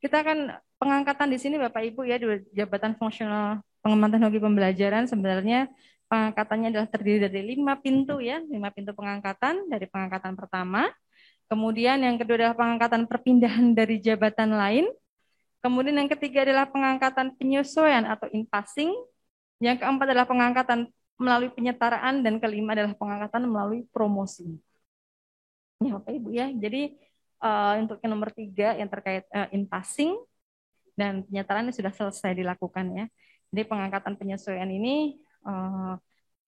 Kita akan pengangkatan di sini Bapak Ibu ya, di jabatan fungsional pengembangan teknologi pembelajaran sebenarnya pengangkatannya adalah terdiri dari 5 pintu ya, 5 pintu pengangkatan dari pengangkatan pertama. Kemudian yang kedua adalah pengangkatan perpindahan dari jabatan lain. Kemudian yang ketiga adalah pengangkatan penyesuaian atau in-passing. Yang keempat adalah pengangkatan melalui penyetaraan dan kelima adalah pengangkatan melalui promosi. Ya Bapak Ibu ya. Jadi untuk yang nomor 3 yang terkait in-passing dan penyetaraan sudah selesai dilakukan ya. Jadi pengangkatan penyesuaian ini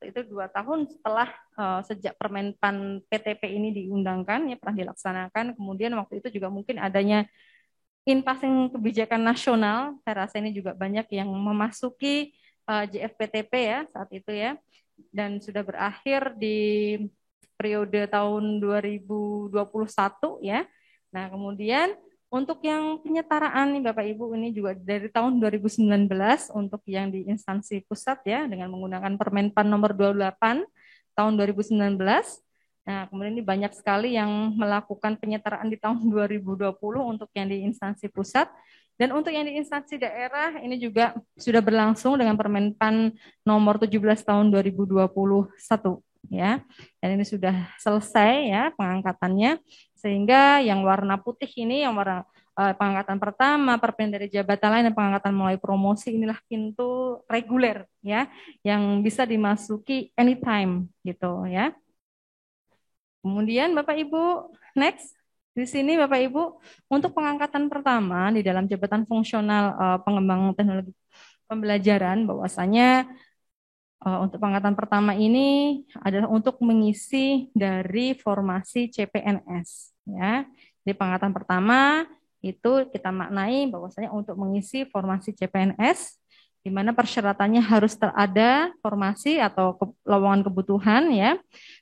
itu 2 tahun setelah sejak Permenpan PTP ini diundangkan ya pernah dilaksanakan. Kemudian waktu itu juga mungkin adanya in-passing kebijakan nasional. Saya rasa ini juga banyak yang memasuki JFPTP ya saat itu ya. Dan sudah berakhir di periode tahun 2021 ya. Nah, kemudian untuk yang penyetaraan nih Bapak Ibu ini juga dari tahun 2019 untuk yang di instansi pusat ya dengan menggunakan Permenpan nomor 28 tahun 2019. Nah, kemudian ini banyak sekali yang melakukan penyetaraan di tahun 2020 untuk yang di instansi pusat. Dan untuk yang di instansi daerah ini juga sudah berlangsung dengan Permenpan nomor 17 tahun 2021 ya. Dan ini sudah selesai ya pengangkatannya sehingga yang warna putih ini yang warna pengangkatan pertama, perpindahan dari jabatan lain dan pengangkatan melalui promosi inilah pintu reguler ya yang bisa dimasuki anytime gitu ya. Kemudian Bapak Ibu, next di sini Bapak Ibu untuk pengangkatan pertama di dalam jabatan fungsional pengembangan teknologi pembelajaran bahwasanya untuk pengangkatan pertama ini adalah untuk mengisi dari formasi CPNS ya. Di pengangkatan pertama itu kita maknai bahwasanya untuk mengisi formasi CPNS di mana persyaratannya harus ada formasi atau lowongan kebutuhan ya.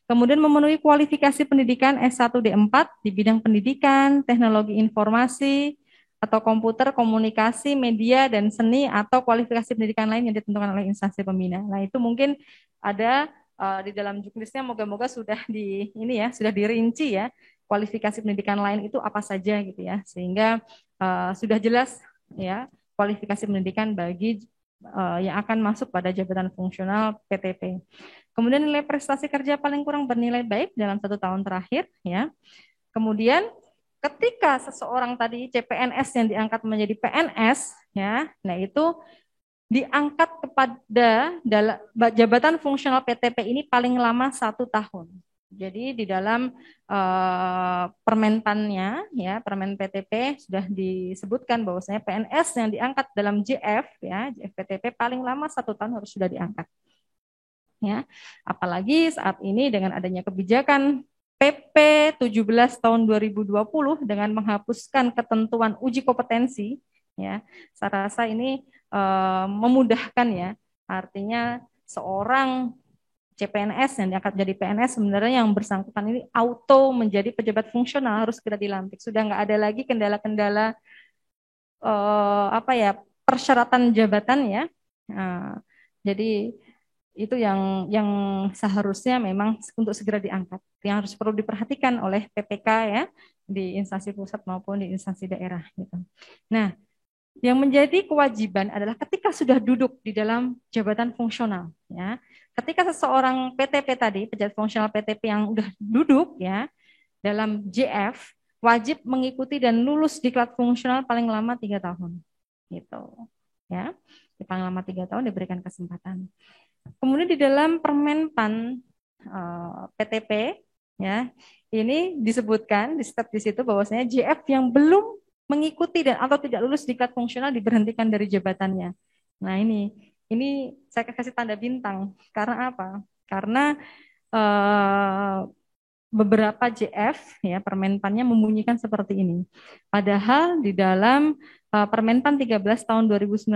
Kemudian memenuhi kualifikasi pendidikan S1 D4 di bidang pendidikan, teknologi informasi, atau komputer, komunikasi, media, dan seni, atau kualifikasi pendidikan lain yang ditentukan oleh instansi pembina. Nah, itu mungkin ada di dalam juknisnya, moga-moga sudah ini ya, sudah dirinci ya, kualifikasi pendidikan lain itu apa saja gitu ya, sehingga sudah jelas ya kualifikasi pendidikan bagi yang akan masuk pada jabatan fungsional PTP. Kemudian nilai prestasi kerja paling kurang bernilai baik dalam 1 tahun terakhir ya. Kemudian ketika seseorang tadi CPNS yang diangkat menjadi PNS ya, nah itu diangkat kepada jabatan fungsional PTP ini paling lama 1 tahun. Jadi di dalam Permenpannya ya, Permen PTP sudah disebutkan bahwasanya PNS yang diangkat dalam JF ya, JF PTP paling lama 1 tahun harus sudah diangkat. Ya, apalagi saat ini dengan adanya kebijakan PP 17 tahun 2020 dengan menghapuskan ketentuan uji kompetensi ya. Saya rasa ini memudahkan ya. Artinya seorang CPNS yang diangkat jadi PNS sebenarnya yang bersangkutan ini auto menjadi pejabat fungsional harus segera dilantik. Sudah nggak ada lagi kendala-kendala persyaratan jabatan ya. Nah, jadi itu yang seharusnya memang untuk segera diangkat. Yang harus perlu diperhatikan oleh PPK ya di instansi pusat maupun di instansi daerah gitu. Nah, yang menjadi kewajiban adalah ketika sudah duduk di dalam jabatan fungsional ya. Ketika seseorang PTP tadi, pejabat fungsional PTP yang udah duduk ya dalam JF wajib mengikuti dan lulus diklat fungsional paling lama 3 tahun gitu ya. Paling lama 3 tahun diberikan kesempatan. Kemudian di dalam Permenpan PTP ya, ini disebutkan di step di situ bahwasanya JF yang belum mengikuti dan atau tidak lulus diklat fungsional diberhentikan dari jabatannya. Nah, ini saya kasih tanda bintang. Karena apa? Karena beberapa JF ya Permenpannya membunyikan seperti ini. Padahal di dalam Permenpan 13 tahun 2019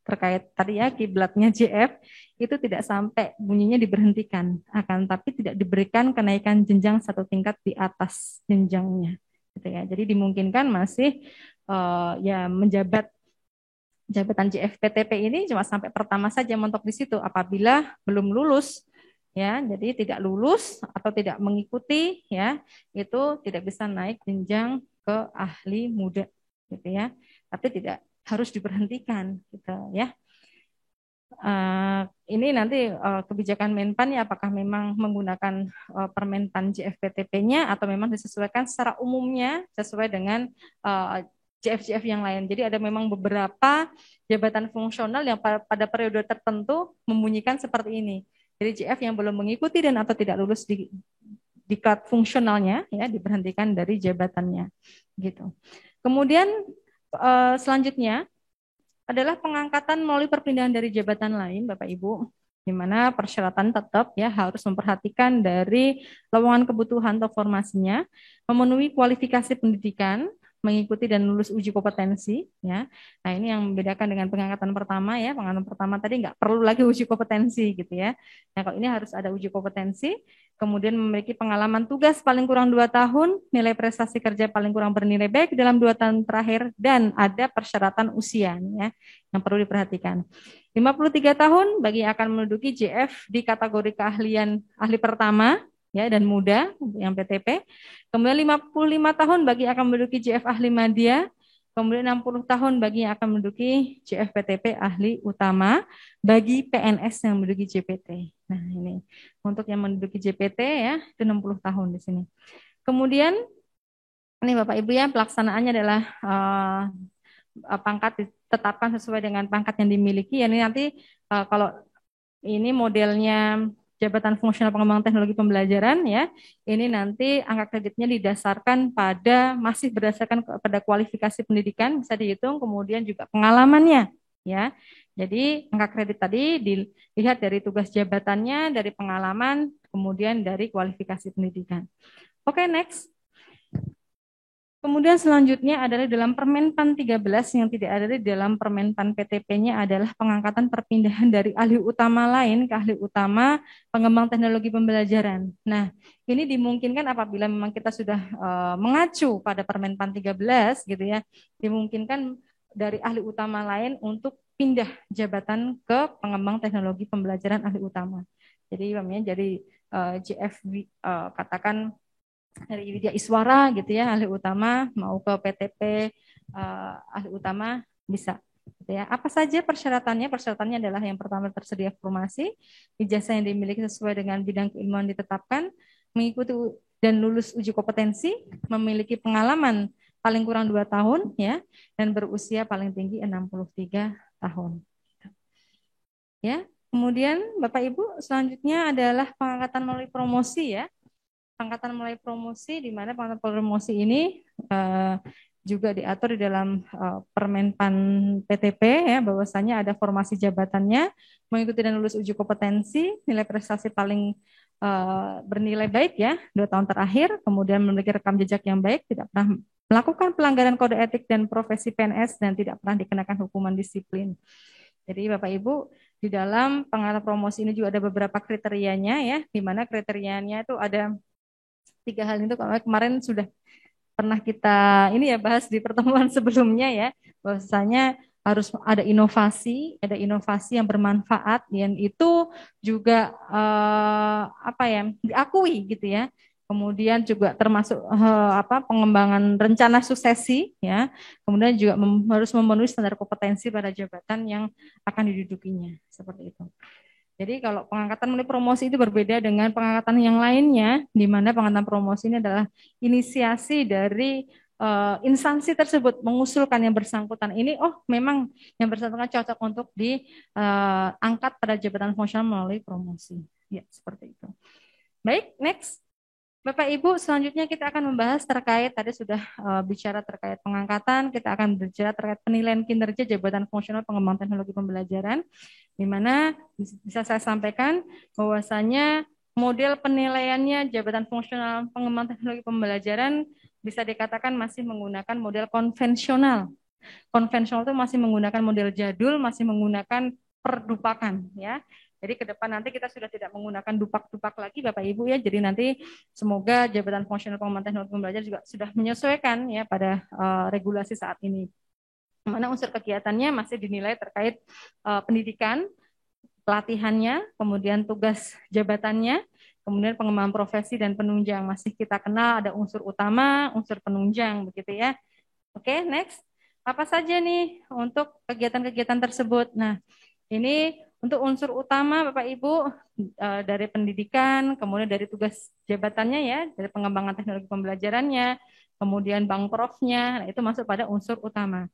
terkait tadi ya kiblatnya JF itu tidak sampai bunyinya diberhentikan, akan tapi tidak diberikan kenaikan jenjang 1 tingkat di atas jenjangnya, gitu ya. Jadi dimungkinkan masih ya menjabat jabatan JFPTP ini cuma sampai pertama saja mentok di situ. Apabila belum lulus ya, jadi tidak lulus atau tidak mengikuti ya, itu tidak bisa naik jenjang ke ahli muda gitu ya. Tapi tidak harus diberhentikan gitu ya. Ini nanti kebijakan Menpan ya, apakah memang menggunakan Permenpan JFPTP-nya atau memang disesuaikan secara umumnya sesuai dengan JF-JF yang lain. Jadi ada memang beberapa jabatan fungsional yang pada periode tertentu membunyikan seperti ini. Jadi JF yang belum mengikuti dan atau tidak lulus di diklat fungsionalnya ya diberhentikan dari jabatannya gitu. Kemudian selanjutnya adalah pengangkatan melalui perpindahan dari jabatan lain, Bapak Ibu, di mana persyaratan tetap ya harus memperhatikan dari lowongan kebutuhan atau formasinya, memenuhi kualifikasi pendidikan, mengikuti dan lulus uji kompetensi ya. Nah, ini yang membedakan dengan pengangkatan pertama ya. Pengangkatan pertama tadi nggak perlu lagi uji kompetensi gitu ya. Nah, kalau ini harus ada uji kompetensi, kemudian memiliki pengalaman tugas paling kurang 2 tahun, nilai prestasi kerja paling kurang bernilai baik dalam 2 tahun terakhir, dan ada persyaratan usia ya, yang perlu diperhatikan. 53 tahun bagi yang akan menduduki JF di kategori keahlian ahli pertama ya dan muda yang PTP. Kemudian 55 tahun bagi yang akan menduduki JF ahli madya. Kemudian 60 tahun bagi yang akan menduduki JF PTP ahli utama bagi PNS yang menduduki JPT. Nah, ini untuk yang menduduki JPT ya, itu 60 tahun di sini. Kemudian ini Bapak Ibu ya, pelaksanaannya adalah pangkat ditetapkan sesuai dengan pangkat yang dimiliki. Ya, ini nanti kalau ini modelnya jabatan fungsional pengembangan teknologi pembelajaran ya, ini nanti angka kreditnya didasarkan pada masih berdasarkan pada kualifikasi pendidikan bisa dihitung, kemudian juga pengalamannya ya. Jadi angka kredit tadi dilihat dari tugas jabatannya, dari pengalaman, kemudian dari kualifikasi pendidikan. Oke, next. Kemudian selanjutnya adalah dalam Permenpan 13 yang tidak ada di dalam Permenpan PTP-nya adalah pengangkatan perpindahan dari ahli utama lain ke ahli utama pengembang teknologi pembelajaran. Nah, ini dimungkinkan apabila memang kita sudah mengacu pada Permenpan 13 gitu ya, dimungkinkan dari ahli utama lain untuk pindah jabatan ke pengembang teknologi pembelajaran ahli utama. Jadi jadi JF katakan dari Widya Iswara gitu ya, ahli utama mau ke PTP ahli utama bisa gitu ya. Apa saja persyaratannya? Persyaratannya adalah yang pertama tersedia formasi, ijazah yang dimiliki sesuai dengan bidang keilmuan ditetapkan, mengikuti dan lulus uji kompetensi, memiliki pengalaman paling kurang 2 tahun ya, dan berusia paling tinggi 63 tahun. Ya. Kemudian Bapak Ibu selanjutnya adalah pengangkatan melalui promosi ya. Pengangkatan melalui promosi, di mana pengangkatan promosi ini juga diatur di dalam Permenpan PTP ya, bahwasanya ada formasi jabatannya, mengikuti dan lulus uji kompetensi, nilai prestasi paling bernilai baik ya 2 tahun terakhir, kemudian memiliki rekam jejak yang baik, tidak pernah melakukan pelanggaran kode etik dan profesi PNS, dan tidak pernah dikenakan hukuman disiplin. Jadi Bapak Ibu, di dalam pengangkatan promosi ini juga ada beberapa kriterianya ya, di mana kriterianya itu ada 3 hal itu. Kemarin sudah pernah kita ini ya bahas di pertemuan sebelumnya ya, bahwasanya harus ada inovasi yang bermanfaat, dan itu juga apa ya diakui gitu ya. Kemudian juga termasuk pengembangan rencana suksesi ya. Kemudian juga harus memenuhi standar kompetensi pada jabatan yang akan didudukinya seperti itu. Jadi kalau pengangkatan melalui promosi itu berbeda dengan pengangkatan yang lainnya, di mana pengangkatan promosi ini adalah inisiasi dari instansi tersebut mengusulkan yang bersangkutan ini, oh memang yang bersangkutan cocok untuk diangkat pada jabatan fungsional melalui promosi. Ya, seperti itu. Baik, next. Bapak Ibu, selanjutnya kita akan membahas terkait, tadi sudah bicara terkait pengangkatan, kita akan berbicara terkait penilaian kinerja jabatan fungsional pengembang teknologi pembelajaran, di mana bisa saya sampaikan bahwasanya model penilaiannya jabatan fungsional pengembang teknologi pembelajaran bisa dikatakan masih menggunakan model konvensional. Konvensional itu masih menggunakan model jadul, masih menggunakan perdupakan ya. Jadi ke depan nanti kita sudah tidak menggunakan dupak-dupak lagi Bapak Ibu ya. Jadi nanti semoga jabatan fungsional pengembangan teknologi pembelajaran juga sudah menyesuaikan ya pada regulasi saat ini. Mana unsur kegiatannya masih dinilai terkait pendidikan, pelatihannya, kemudian tugas jabatannya, kemudian pengembangan profesi dan penunjang. Masih kita kenal ada unsur utama, unsur penunjang begitu ya. Oke, next. Apa saja nih untuk kegiatan-kegiatan tersebut? Nah, ini untuk unsur utama Bapak Ibu dari pendidikan, kemudian dari tugas jabatannya ya, dari pengembangan teknologi pembelajarannya, kemudian Bangprofnya, nah itu masuk pada unsur utama.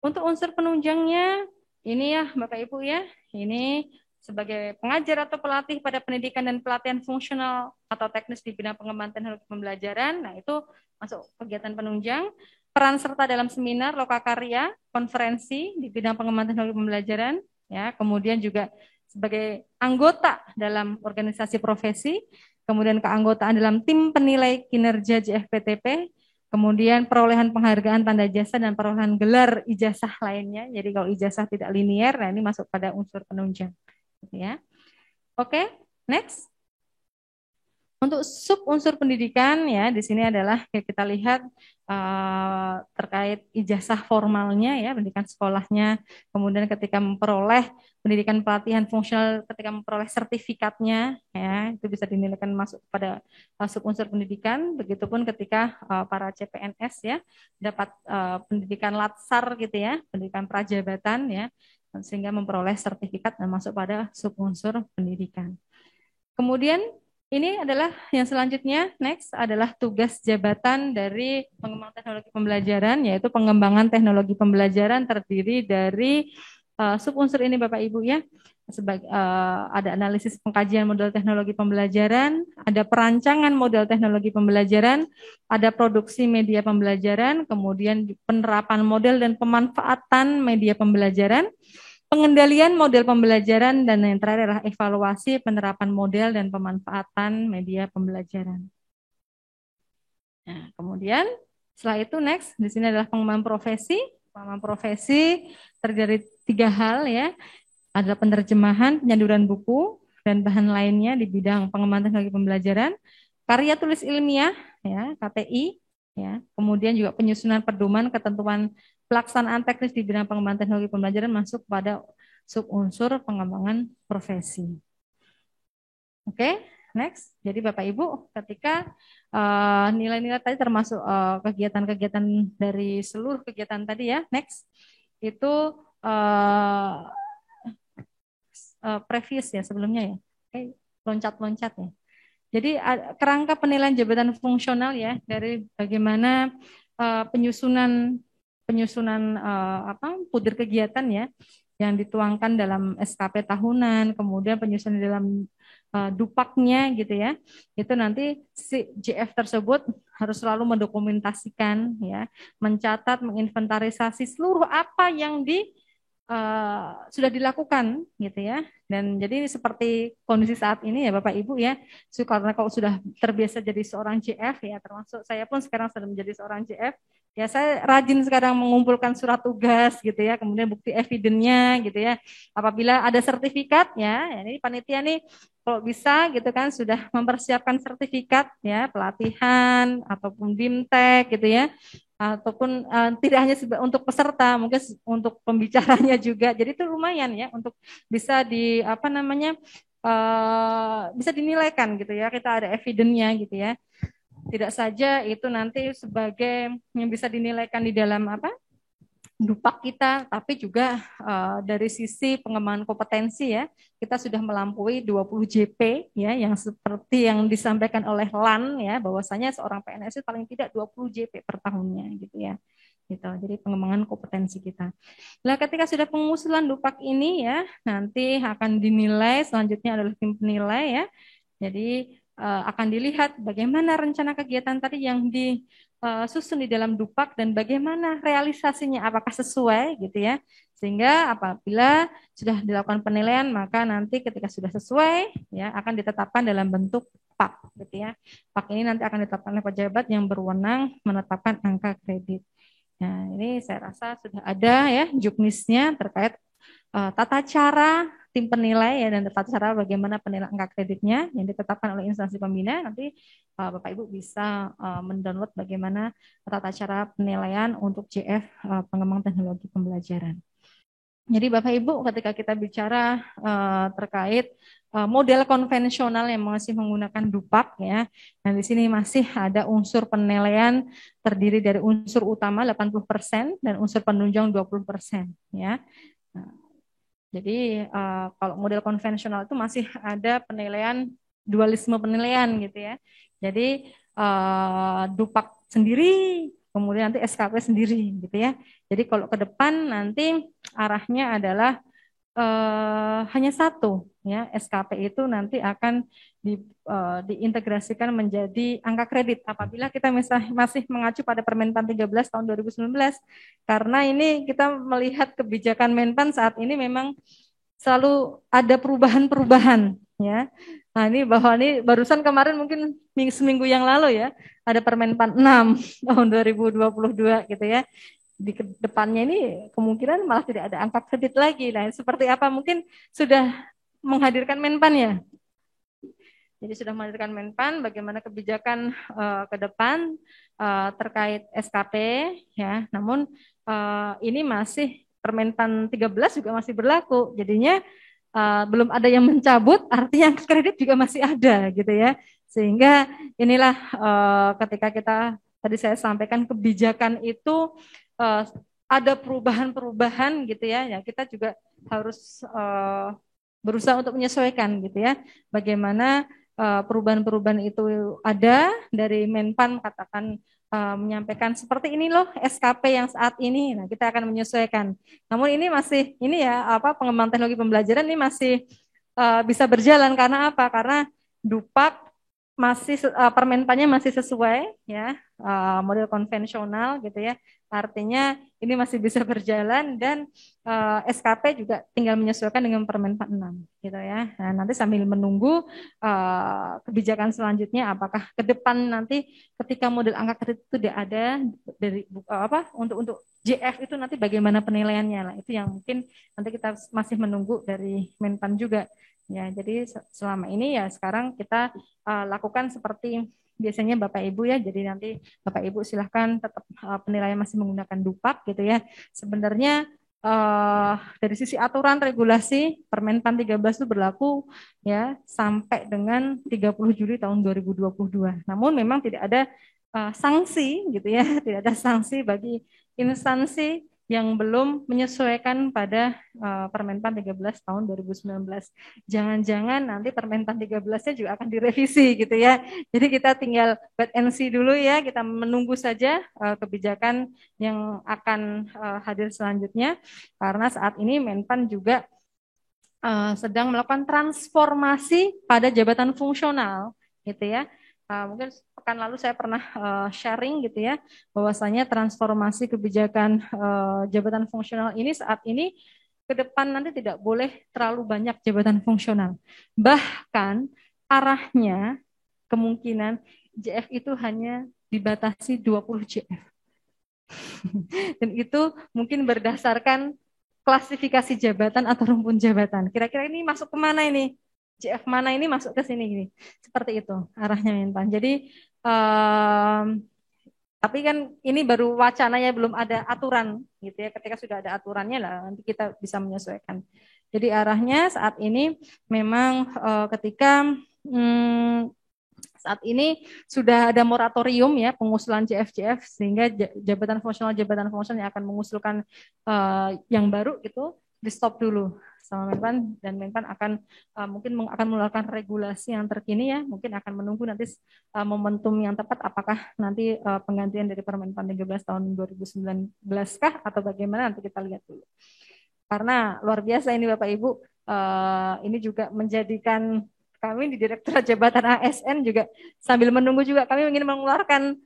Untuk unsur penunjangnya, ini ya Bapak Ibu ya, ini sebagai pengajar atau pelatih pada pendidikan dan pelatihan fungsional atau teknis di bidang pengembangan teknologi pembelajaran, nah itu masuk kegiatan penunjang. Peran serta dalam seminar, lokakarya, konferensi di bidang pengembangan teknologi pembelajaran, ya, kemudian juga sebagai anggota dalam organisasi profesi, kemudian keanggotaan dalam tim penilai kinerja JFPTP, kemudian perolehan penghargaan tanda jasa dan perolehan gelar ijazah lainnya. Jadi kalau ijazah tidak linier, nah ini masuk pada unsur penunjang. Gitu ya. Oke, next. Untuk sub unsur pendidikan ya di sini adalah kita lihat terkait ijazah formalnya ya pendidikan sekolahnya, kemudian ketika memperoleh pendidikan pelatihan fungsional, ketika memperoleh sertifikatnya ya itu bisa dinilaikan masuk pada sub unsur pendidikan. Begitupun ketika para CPNS ya dapat pendidikan latsar gitu ya, pendidikan prajabatan ya, sehingga memperoleh sertifikat dan masuk pada sub unsur pendidikan. Kemudian ini adalah yang selanjutnya, next adalah tugas jabatan dari pengembangan teknologi pembelajaran, yaitu pengembangan teknologi pembelajaran terdiri dari sub unsur ini Bapak Ibu ya, ada analisis pengkajian model teknologi pembelajaran, ada perancangan model teknologi pembelajaran, ada produksi media pembelajaran, kemudian penerapan model dan pemanfaatan media pembelajaran, pengendalian model pembelajaran, dan yang terakhir adalah evaluasi penerapan model dan pemanfaatan media pembelajaran. Nah, kemudian setelah itu next di sini adalah pengembangan profesi. Pengembangan profesi terdiri dari 3 hal ya. Ada penerjemahan, penyaduran buku dan bahan lainnya di bidang pengembangan teknologi pembelajaran, karya tulis ilmiah ya, KTI ya. Kemudian juga penyusunan pedoman ketentuan pelaksanaan teknis di bidang pengembangan teknologi pembelajaran masuk pada sub unsur pengembangan profesi. Oke, next. Jadi Bapak Ibu, ketika nilai-nilai tadi termasuk kegiatan-kegiatan dari seluruh kegiatan tadi ya, next. Itu previous ya sebelumnya ya. Oke, loncat-loncat ya. Jadi kerangka penilaian jabatan fungsional ya dari bagaimana penyusunan puder kegiatan ya yang dituangkan dalam SKP tahunan, kemudian penyusunan dalam dupaknya gitu ya. Itu nanti si JF tersebut harus selalu mendokumentasikan ya, mencatat, menginventarisasi seluruh apa yang sudah dilakukan gitu ya. Dan jadi seperti kondisi saat ini ya Bapak Ibu ya, karena kalau sudah terbiasa jadi seorang JF ya, termasuk saya pun sekarang sudah menjadi seorang JF, ya saya rajin sekarang mengumpulkan surat tugas gitu ya, kemudian bukti evidennya gitu ya. Apabila ada sertifikat ya, ini panitia nih kalau bisa gitu kan sudah mempersiapkan sertifikat ya, pelatihan ataupun BIMTEK gitu ya, ataupun tidak hanya untuk peserta, mungkin untuk pembicaranya juga. Jadi itu lumayan ya untuk bisa bisa dinilaikan gitu ya. Kita ada evidennya gitu ya. Tidak saja itu nanti sebagai yang bisa dinilaikan di dalam dupak kita, tapi juga dari sisi pengembangan kompetensi ya, kita sudah melampaui 20 JP ya, yang seperti yang disampaikan oleh LAN ya, bahwasanya seorang PNS itu paling tidak 20 JP per tahunnya gitu ya. Gitu. Jadi pengembangan kompetensi kita. Nah, ketika sudah pengusulan dupak ini ya, nanti akan dinilai, selanjutnya adalah tim penilai ya. Jadi akan dilihat bagaimana rencana kegiatan tadi yang disusun di dalam dupak dan bagaimana realisasinya, apakah sesuai gitu ya. Sehingga apabila sudah dilakukan penilaian, maka nanti ketika sudah sesuai ya akan ditetapkan dalam bentuk PAK gitu ya. PAK ini nanti akan ditetapkan oleh pejabat yang berwenang menetapkan angka kredit. Nah, ini saya rasa sudah ada ya juknisnya terkait tata cara tim penilai ya dan tata cara bagaimana penilaian angka kreditnya yang ditetapkan oleh instansi pembina. Nanti Bapak Ibu bisa mendownload bagaimana tata cara penilaian untuk JF pengembangan teknologi pembelajaran. Jadi Bapak Ibu ketika kita bicara terkait model konvensional yang masih menggunakan dupak ya. Dan di sini masih ada unsur penilaian terdiri dari unsur utama 80% dan unsur penunjang 20% ya. Nah, jadi kalau model konvensional itu masih ada penilaian dualisme penilaian gitu ya. Jadi dupak sendiri, kemudian nanti SKP sendiri gitu ya. Jadi kalau ke depan nanti arahnya adalah hanya satu ya, SKP itu nanti akan diintegrasikan menjadi angka kredit apabila kita masih mengacu pada Permenpan 13 tahun 2019, karena ini kita melihat kebijakan Menpan saat ini memang selalu ada perubahan-perubahan ya. Nah, ini bahwa ini barusan kemarin mungkin seminggu yang lalu ya, ada Permenpan 6 tahun 2022 gitu ya. Di depannya ini kemungkinan malah tidak ada angka kredit lagi. Nah, seperti apa? Mungkin sudah menghadirkan Menpan ya. Jadi sudah menghadirkan Menpan, bagaimana kebijakan ke depan terkait SKP ya. Namun ini masih Permenpan 13 juga masih berlaku. Jadinya belum ada yang mencabut, artinya kredit juga masih ada gitu ya. Sehingga inilah ketika kita tadi saya sampaikan kebijakan itu ada perubahan-perubahan gitu ya. Ya kita juga harus berusaha untuk menyesuaikan gitu ya. Bagaimana perubahan-perubahan itu ada dari Menpan katakan menyampaikan seperti ini loh SKP yang saat ini. Nah, kita akan menyesuaikan. Namun ini masih ini ya apa pengembangan teknologi pembelajaran ini masih bisa berjalan karena apa? Karena Dupak masih permenpannya masih sesuai ya model konvensional gitu ya. Artinya ini masih bisa berjalan dan SKP juga tinggal menyesuaikan dengan Permenpan 6 gitu ya. Nah, nanti sambil menunggu kebijakan selanjutnya apakah ke depan nanti ketika model angka kredit itu tidak ada dari apa untuk JF itu nanti bagaimana penilaiannya lah. Itu yang mungkin nanti kita masih menunggu dari Menpan juga. Ya, jadi selama ini ya sekarang kita lakukan seperti biasanya Bapak Ibu ya. Jadi nanti Bapak Ibu silahkan tetap penilaian masih menggunakan dupak gitu ya. Sebenarnya dari sisi aturan regulasi Permenpan 13 itu berlaku ya sampai dengan 30 Juli tahun 2022. Namun memang tidak ada sanksi gitu ya, tidak ada sanksi bagi instansi yang belum menyesuaikan pada Permenpan 13 tahun 2019. Jangan-jangan nanti Permenpan 13-nya juga akan direvisi gitu ya. Jadi kita tinggal wait and see dulu ya, kita menunggu saja kebijakan yang akan hadir selanjutnya. Karena saat ini Menpan juga sedang melakukan transformasi pada jabatan fungsional gitu ya. Mungkin pekan lalu saya pernah sharing gitu ya, bahwasanya transformasi kebijakan jabatan fungsional ini saat ini ke depan nanti tidak boleh terlalu banyak jabatan fungsional. Bahkan arahnya kemungkinan JF itu hanya dibatasi 20 JF. Dan itu mungkin berdasarkan klasifikasi jabatan atau rumpun jabatan. Kira-kira ini masuk kemana ini? JF mana ini masuk ke sini gini. Seperti itu arahnya Menpan. Jadi tapi kan ini baru wacananya, belum ada aturan gitu ya. Ketika sudah ada aturannya lah nanti kita bisa menyesuaikan. Jadi arahnya saat ini memang ketika saat ini sudah ada moratorium ya pengusulan JF-JF sehingga jabatan fungsional yang akan mengusulkan yang baru itu di stop dulu sama Menpan, dan Menpan akan mungkin akan mengeluarkan regulasi yang terkini ya, mungkin akan menunggu nanti momentum yang tepat apakah nanti penggantian dari Permenpan 13 tahun 2019 kah atau bagaimana, nanti kita lihat dulu. Karena luar biasa ini Bapak Ibu, ini juga menjadikan kami di Direktorat Jabatan ASN juga sambil menunggu juga kami ingin mengeluarkan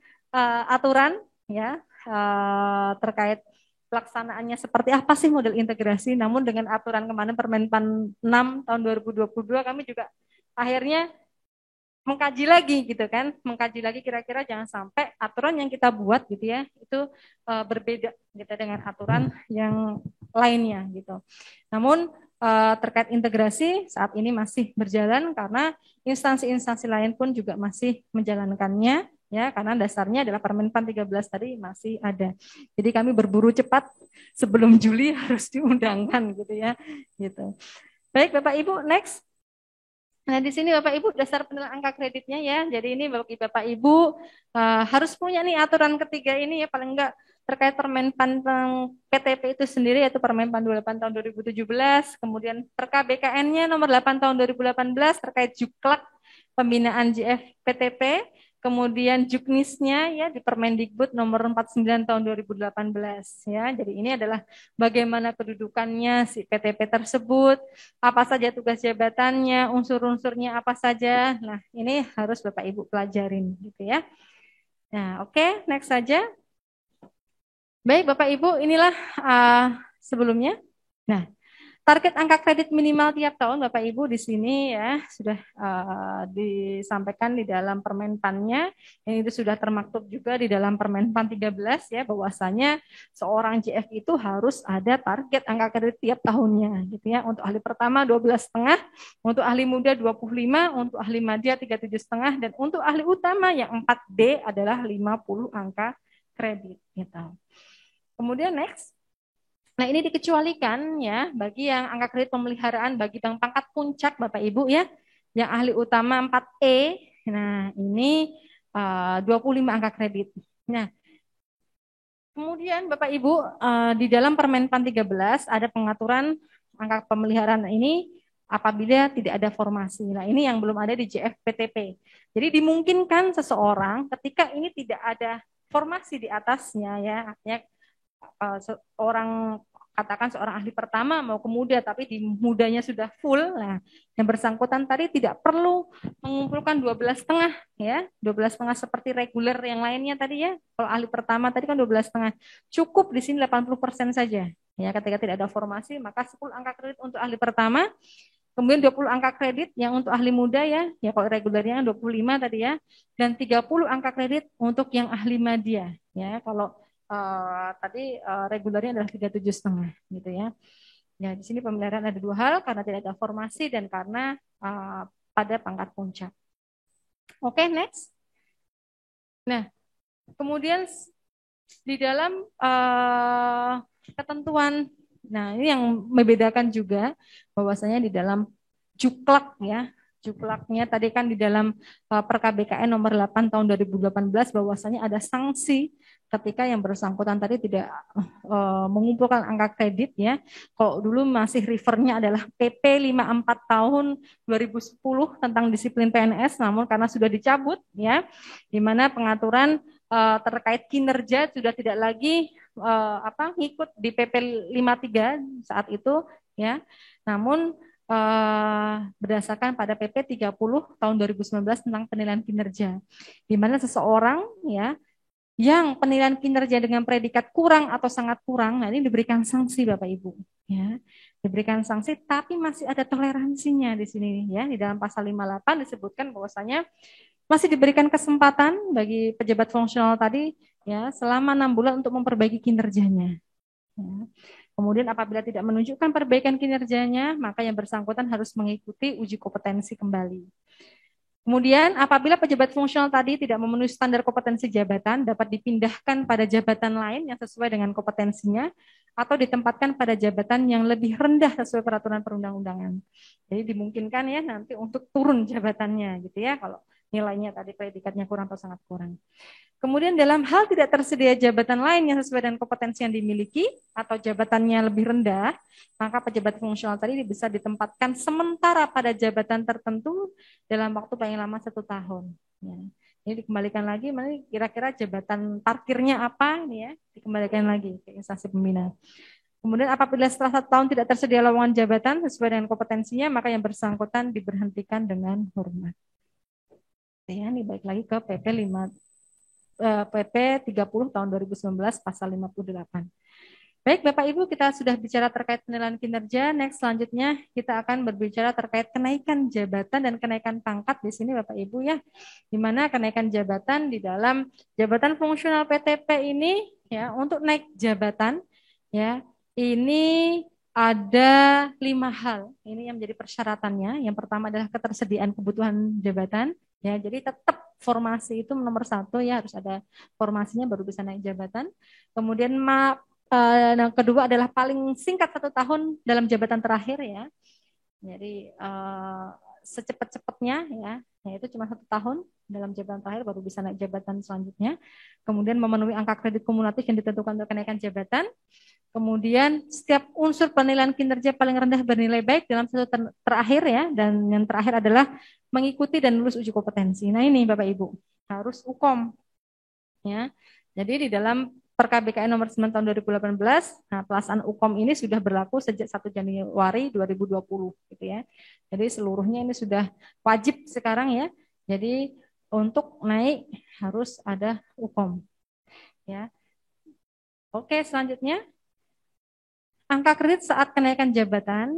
aturan ya terkait pelaksanaannya seperti apa sih model integrasi. Namun dengan aturan kemarin Permenpan 6 tahun 2022 kami juga akhirnya mengkaji lagi gitu kan, mengkaji lagi kira-kira jangan sampai aturan yang kita buat gitu ya itu berbeda gitu dengan aturan yang lainnya gitu. Namun terkait integrasi saat ini masih berjalan karena instansi-instansi lain pun juga masih menjalankannya ya, karena dasarnya adalah Permenpan 13 tadi masih ada. Jadi kami berburu cepat sebelum Juli harus diundangkan gitu ya gitu. Baik Bapak Ibu, next. Nah, di sini Bapak Ibu dasar penilaian angka kreditnya ya. Jadi ini bagi Bapak Ibu harus punya nih aturan ketiga ini ya, paling enggak terkait Permenpan tentang PTP itu sendiri, yaitu Permenpan 28 tahun 2017, kemudian Perka BKN-nya nomor 8 tahun 2018 terkait Juklak pembinaan JF PTP, kemudian Juknisnya ya di Permendikbud nomor 49 tahun 2018 ya. Jadi ini adalah bagaimana kedudukannya si PTP tersebut, apa saja tugas jabatannya, unsur-unsurnya apa saja. Nah, ini harus Bapak Ibu pelajarin gitu ya. Nah, oke, next saja. Baik, Bapak Ibu, inilah sebelumnya. Nah, target angka kredit minimal tiap tahun Bapak Ibu di sini ya sudah disampaikan di dalam Permenpannya. Yang itu sudah termaktub juga di dalam Permenpan 13 ya, bahwasanya seorang JF itu harus ada target angka kredit tiap tahunnya gitu ya. Untuk ahli pertama 12,5, untuk ahli muda 25, untuk ahli madya 37,5, dan untuk ahli utama yang 4D adalah 50 angka kredit gitu. Kemudian next. Nah, ini dikecualikan ya bagi yang angka kredit pemeliharaan bagi yang pangkat puncak Bapak Ibu ya, yang ahli utama 4E. Nah, ini 25 angka kredit. Nah, kemudian Bapak Ibu di dalam Permenpan 13 ada pengaturan angka pemeliharaan ini apabila tidak ada formasi. Nah, ini yang belum ada di JFPTP. Jadi dimungkinkan seseorang ketika ini tidak ada formasi di atasnya ya, artinya seorang katakan seorang ahli pertama mau ke muda tapi di mudanya sudah full, nah yang bersangkutan tadi tidak perlu mengumpulkan 12,5 ya, 12,5 seperti reguler yang lainnya tadi ya. Kalau ahli pertama tadi kan 12,5, cukup di sini 80% saja ya. Ketika tidak ada formasi maka 10 angka kredit untuk ahli pertama, kemudian 20 angka kredit yang untuk ahli muda ya, ya kalau regulernya 25 tadi ya, dan 30 angka kredit untuk yang ahli madya ya. Kalau tadi regulernya adalah 37,5 gitu ya. Ya, di sini pemeliharaan ada dua hal, karena tidak ada formasi dan karena pada pangkat puncak. Oke, next. Nah, kemudian di dalam ketentuan, nah ini yang membedakan juga bahwasanya di dalam Juklak ya, Juklaknya tadi kan di dalam Perka BKN nomor 8 tahun 2018 bahwasanya ada sanksi ketika yang bersangkutan tadi tidak mengumpulkan angka kredit ya. Kalau dulu masih refernya adalah PP 54 tahun 2010 tentang disiplin PNS, namun karena sudah dicabut ya, di mana pengaturan terkait kinerja sudah tidak lagi ngikut di PP 53 saat itu ya. Namun berdasarkan pada PP 30 tahun 2019 tentang penilaian kinerja, di mana seseorang ya yang penilaian kinerja dengan predikat kurang atau sangat kurang, nah ini diberikan sanksi Bapak Ibu ya, diberikan sanksi tapi masih ada toleransinya di sini ya. Di dalam pasal 58 disebutkan bahwasanya masih diberikan kesempatan bagi pejabat fungsional tadi ya selama 6 bulan untuk memperbaiki kinerjanya. Ya. Kemudian apabila tidak menunjukkan perbaikan kinerjanya, maka yang bersangkutan harus mengikuti uji kompetensi kembali. Kemudian apabila pejabat fungsional tadi tidak memenuhi standar kompetensi jabatan, dapat dipindahkan pada jabatan lain yang sesuai dengan kompetensinya atau ditempatkan pada jabatan yang lebih rendah sesuai peraturan perundang-undangan. Jadi dimungkinkan ya nanti untuk turun jabatannya gitu ya kalau nilainya tadi predikatnya kurang atau sangat kurang. Kemudian dalam hal tidak tersedia jabatan lain yang sesuai dengan kompetensi yang dimiliki atau jabatannya lebih rendah, maka pejabat fungsional tadi bisa ditempatkan sementara pada jabatan tertentu dalam waktu paling lama 1 tahun. Ya. Ini dikembalikan lagi, kira-kira jabatan parkirnya apa, ini ya, dikembalikan lagi ke instansi pembina. Kemudian apabila setelah 1 tahun tidak tersedia lowongan jabatan sesuai dengan kompetensinya, maka yang bersangkutan diberhentikan dengan hormat. Ya, ini balik lagi ke PP 30 tahun 2019 pasal 58. Baik Bapak Ibu, kita sudah bicara terkait penilaian kinerja. Next selanjutnya kita akan berbicara terkait kenaikan jabatan dan kenaikan pangkat di sini Bapak Ibu ya. Di mana kenaikan jabatan di dalam jabatan fungsional PTP ini ya, untuk naik jabatan ya, ini ada 5 hal. Ini yang menjadi persyaratannya. Yang pertama adalah ketersediaan kebutuhan jabatan. Ya, jadi tetap formasi itu nomor 1 ya, harus ada formasinya baru bisa naik jabatan. Kemudian yang kedua adalah paling singkat 1 tahun dalam jabatan terakhir ya. Jadi secepat-cepatnya ya, yaitu cuma 1 tahun dalam jabatan terakhir baru bisa naik jabatan selanjutnya. Kemudian memenuhi angka kredit kumulatif yang ditentukan untuk kenaikan jabatan. Kemudian setiap unsur penilaian kinerja paling rendah bernilai baik dalam satu terakhir ya, dan yang terakhir adalah mengikuti dan lulus uji kompetensi. Nah ini Bapak Ibu harus UKOM ya. Jadi di dalam Per-KBKN nomor 9 tahun 2018, nah pelaksanaan UKOM ini sudah berlaku sejak 1 Januari 2020 gitu ya. Jadi seluruhnya ini sudah wajib sekarang ya. Jadi untuk naik harus ada UKOM ya. Oke, selanjutnya angka kredit saat kenaikan jabatan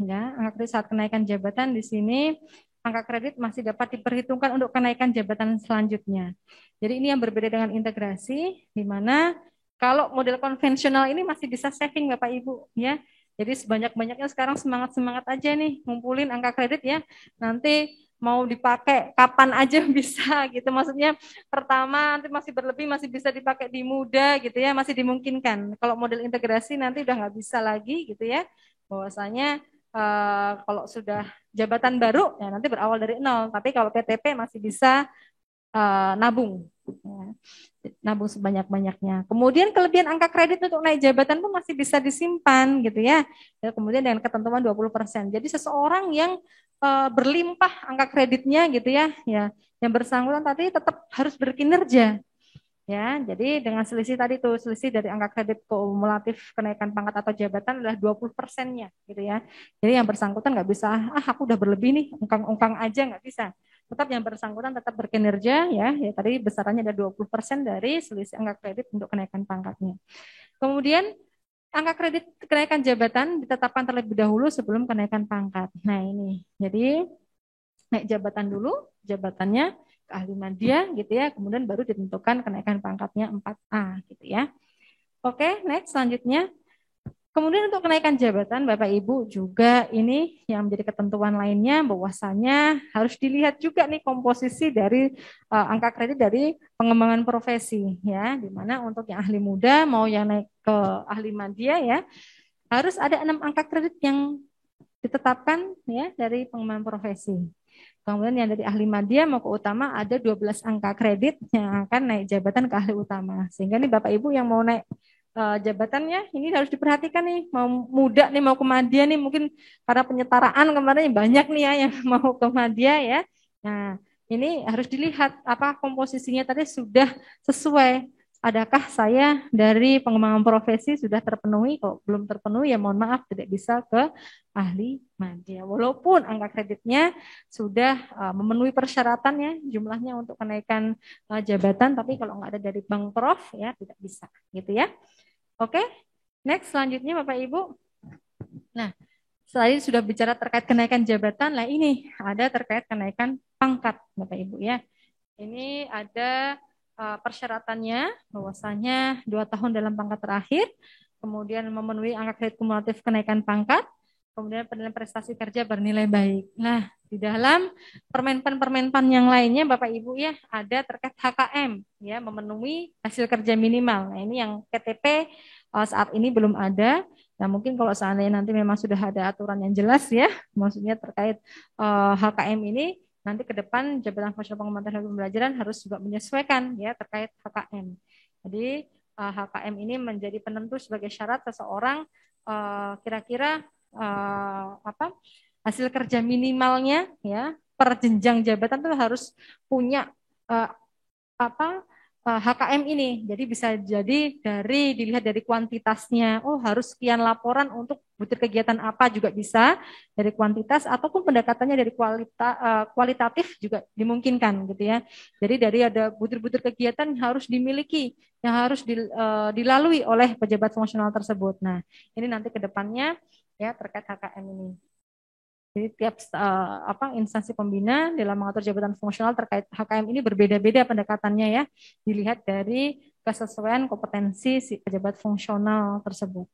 ya. Angka kredit saat kenaikan jabatan di sini angka kredit masih dapat diperhitungkan untuk kenaikan jabatan selanjutnya. Jadi ini yang berbeda dengan integrasi, di mana kalau model konvensional ini masih bisa saving Bapak Ibu ya. Jadi sebanyak-banyaknya sekarang semangat-semangat aja nih ngumpulin angka kredit ya. Nanti mau dipakai kapan aja bisa gitu. Maksudnya pertama nanti masih berlebih masih bisa dipakai di muda gitu ya, masih dimungkinkan. Kalau model integrasi nanti udah nggak bisa lagi gitu ya. Bahwasanya kalau sudah jabatan baru ya nanti berawal dari nol. Tapi kalau PTP masih bisa nabung, ya. Nabung sebanyak-banyaknya. Kemudian kelebihan angka kredit untuk naik jabatan pun masih bisa disimpan gitu ya. Kemudian dengan ketentuan 20%. Jadi seseorang yang berlimpah angka kreditnya gitu ya, yang bersangkutan tadi tetap harus berkinerja. Ya, jadi dengan selisih tadi tuh, selisih dari angka kredit kumulatif kenaikan pangkat atau jabatan adalah 20%-nya gitu ya. Jadi yang bersangkutan nggak bisa, aku udah berlebih nih, ungkang-ungkang aja nggak bisa. Tetap yang bersangkutan tetap berkinerja ya tadi besarannya ada 20% dari selisih angka kredit untuk kenaikan pangkatnya. Kemudian angka kredit kenaikan jabatan ditetapkan terlebih dahulu sebelum kenaikan pangkat. Nah ini, jadi naik jabatan dulu, jabatannya keahlian dia gitu ya, kemudian baru ditentukan kenaikan pangkatnya 4A gitu ya. Oke, next selanjutnya. Kemudian untuk kenaikan jabatan Bapak Ibu juga ini yang menjadi ketentuan lainnya bahwasanya harus dilihat juga nih komposisi dari angka kredit dari pengembangan profesi ya, di mana untuk yang ahli muda mau yang naik ke ahli madya ya, harus ada 6 angka kredit yang ditetapkan ya dari pengembangan profesi. Kemudian yang dari ahli madya mau ke utama ada 12 angka kredit yang akan naik jabatan ke ahli utama. Sehingga nih Bapak Ibu yang mau naik jabatannya ini harus diperhatikan nih. Mau muda nih mau ke madya nih mungkin karena penyetaraan kemarin banyak nih ya yang mau ke madya ya. Nah, ini harus dilihat apa komposisinya tadi sudah sesuai. Adakah saya dari pengembangan profesi sudah terpenuhi? Kalau belum terpenuhi ya mohon maaf tidak bisa ke ahli madya. Walaupun angka kreditnya sudah memenuhi persyaratannya jumlahnya untuk kenaikan jabatan, tapi kalau nggak ada dari bank prof ya tidak bisa, gitu ya. Oke, next selanjutnya Bapak Ibu. Nah, selain sudah bicara terkait kenaikan jabatan, lah ini ada terkait kenaikan pangkat Bapak Ibu ya. Ini ada persyaratannya bahwasanya 2 tahun dalam pangkat terakhir, kemudian memenuhi angka kredit kumulatif kenaikan pangkat, kemudian penilaian prestasi kerja bernilai baik. Nah, di dalam permenpan yang lainnya Bapak Ibu ya ada terkait HKM ya memenuhi hasil kerja minimal. Nah, ini yang PTP saat ini belum ada. Nah, mungkin kalau seandainya nanti memang sudah ada aturan yang jelas ya, maksudnya terkait HKM ini nanti ke depan jabatan fungsional pengembangan teknologi pembelajaran harus juga menyesuaikan ya terkait HKM. Jadi HKM ini menjadi penentu sebagai syarat seseorang kira-kira hasil kerja minimalnya ya per jenjang jabatan itu harus punya HKM ini. Jadi bisa jadi dari dilihat dari kuantitasnya. Oh, harus sekian laporan untuk butir kegiatan apa juga bisa dari kuantitas ataupun pendekatannya dari kualitatif juga dimungkinkan gitu ya. Jadi dari ada butir-butir kegiatan yang harus dimiliki, yang harus dilalui oleh pejabat fungsional tersebut. Nah, ini nanti ke depannya ya terkait HKM ini. Jadi tiap instansi pembina dalam mengatur jabatan fungsional terkait HKM ini berbeda-beda pendekatannya ya, dilihat dari kesesuaian kompetensi si pejabat fungsional tersebut.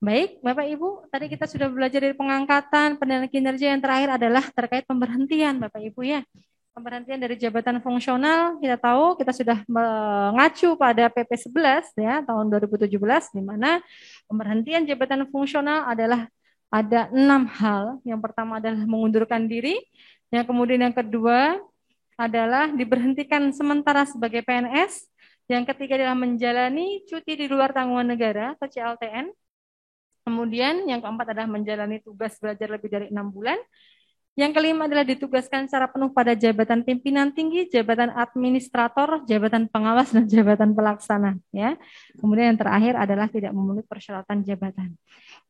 Baik, Bapak Ibu, tadi kita sudah belajar dari pengangkatan, penilaian kinerja, yang terakhir adalah terkait pemberhentian, Bapak Ibu ya. Pemberhentian dari jabatan fungsional, kita tahu kita sudah mengacu pada PP 11 ya tahun 2017 di mana pemberhentian jabatan fungsional adalah ada 6 hal. Yang pertama adalah mengundurkan diri. Yang kemudian yang kedua adalah diberhentikan sementara sebagai PNS. Yang ketiga adalah menjalani cuti di luar tanggungan negara atau CLTN. Kemudian yang keempat adalah menjalani tugas belajar lebih dari 6 bulan. Yang kelima adalah ditugaskan secara penuh pada jabatan pimpinan tinggi, jabatan administrator, jabatan pengawas, dan jabatan pelaksana. Ya. Kemudian yang terakhir adalah tidak memenuhi persyaratan jabatan.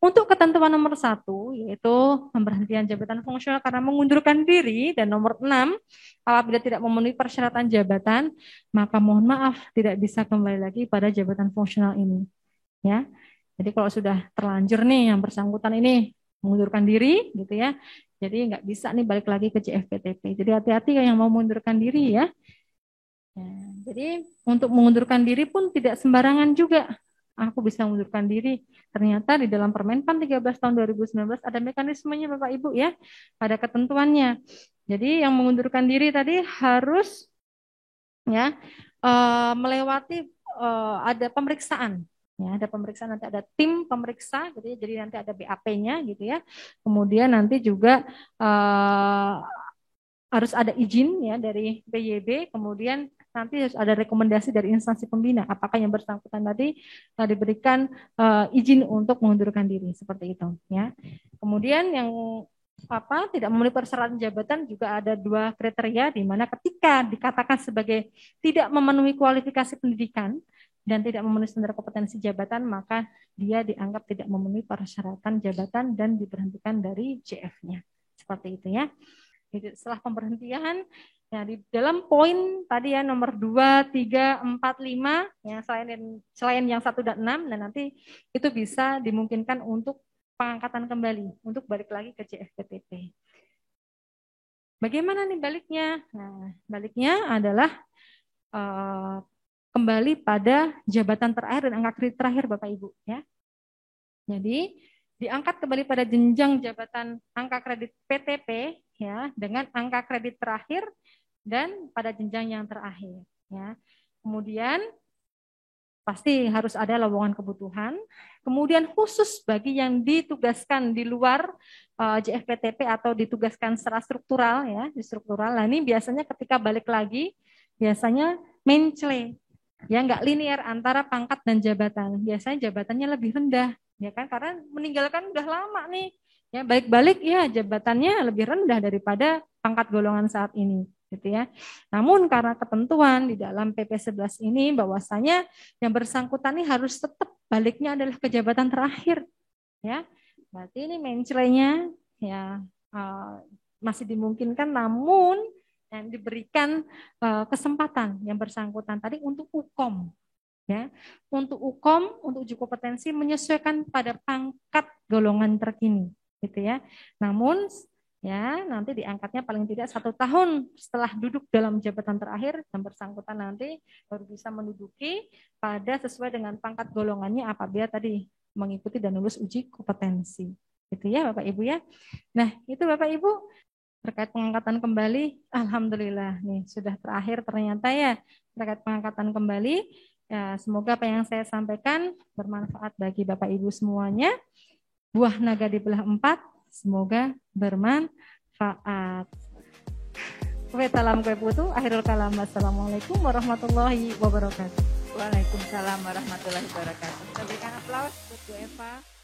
Untuk ketentuan nomor 1, yaitu pemberhentian jabatan fungsional karena mengundurkan diri, dan nomor 6, apabila tidak memenuhi persyaratan jabatan, maka mohon maaf tidak bisa kembali lagi pada jabatan fungsional ini. Ya. Jadi kalau sudah terlanjur nih yang bersangkutan ini mengundurkan diri, gitu ya. Jadi nggak bisa nih balik lagi ke JFPTP. Jadi hati-hati yang mau mengundurkan diri ya. Jadi untuk mengundurkan diri pun tidak sembarangan juga. Aku bisa mengundurkan diri. Ternyata di dalam Permenpan 13 tahun 2019 ada mekanismenya Bapak Ibu ya. Ada ketentuannya. Jadi yang mengundurkan diri tadi harus ya melewati ada pemeriksaan. Ya, ada pemeriksaan, nanti ada tim pemeriksa, gitu ya, jadi nanti ada BAP-nya gitu ya. Kemudian nanti juga harus ada izin ya dari PYB, kemudian nanti harus ada rekomendasi dari instansi pembina. Apakah yang bersangkutan tadi diberikan izin untuk mengundurkan diri seperti itu ya. Kemudian yang tidak memenuhi persyaratan jabatan juga ada 2 kriteria di mana ketika dikatakan sebagai tidak memenuhi kualifikasi pendidikan dan tidak memenuhi standar kompetensi jabatan, maka dia dianggap tidak memenuhi persyaratan jabatan dan diberhentikan dari JF-nya. Seperti itu ya. Jadi setelah pemberhentian, ya di dalam poin tadi ya nomor 2, 3, 4, 5, ya selain yang 1 dan 6, dan nanti itu bisa dimungkinkan untuk pengangkatan kembali, untuk balik lagi ke JFPTP. Bagaimana nih baliknya? Nah, baliknya adalah kembali pada jabatan terakhir dan angka kredit terakhir Bapak Ibu ya. Jadi diangkat kembali pada jenjang jabatan angka kredit PTP ya dengan angka kredit terakhir dan pada jenjang yang terakhir ya. Kemudian pasti harus ada lowongan kebutuhan. Kemudian khusus bagi yang ditugaskan di luar JFPTP atau ditugaskan secara struktural ya, di struktural. Nah, ini biasanya ketika balik lagi biasanya mencele. Ya nggak linear antara pangkat dan jabatan. Biasanya jabatannya lebih rendah, ya kan? Karena meninggalkan udah lama nih. Ya balik-balik ya jabatannya lebih rendah daripada pangkat golongan saat ini, gitu ya. Namun karena ketentuan di dalam PP 11 ini bahwasanya yang bersangkutan ini harus tetap baliknya adalah ke jabatan terakhir, ya. Berarti ini menclenya ya masih dimungkinkan, namun yang diberikan kesempatan yang bersangkutan tadi untuk UKOM ya, untuk UKOM, untuk uji kompetensi menyesuaikan pada pangkat golongan terkini gitu ya. Namun ya nanti diangkatnya paling tidak 1 tahun setelah duduk dalam jabatan terakhir, yang bersangkutan nanti baru bisa menduduki pada sesuai dengan pangkat golongannya apabila tadi mengikuti dan lulus uji kompetensi gitu ya Bapak Ibu ya. Nah itu Bapak Ibu terkait pengangkatan kembali, alhamdulillah nih sudah terakhir ternyata ya terkait pengangkatan kembali. Ya, semoga apa yang saya sampaikan bermanfaat bagi Bapak Ibu semuanya. Buah naga dibelah 4, semoga bermanfaat. Salam kue putu, akhirul kalam. Wassalamualaikum warahmatullahi wabarakatuh. Waalaikumsalam warahmatullahi wabarakatuh. Kita berikan aplaus buat Bu Eva.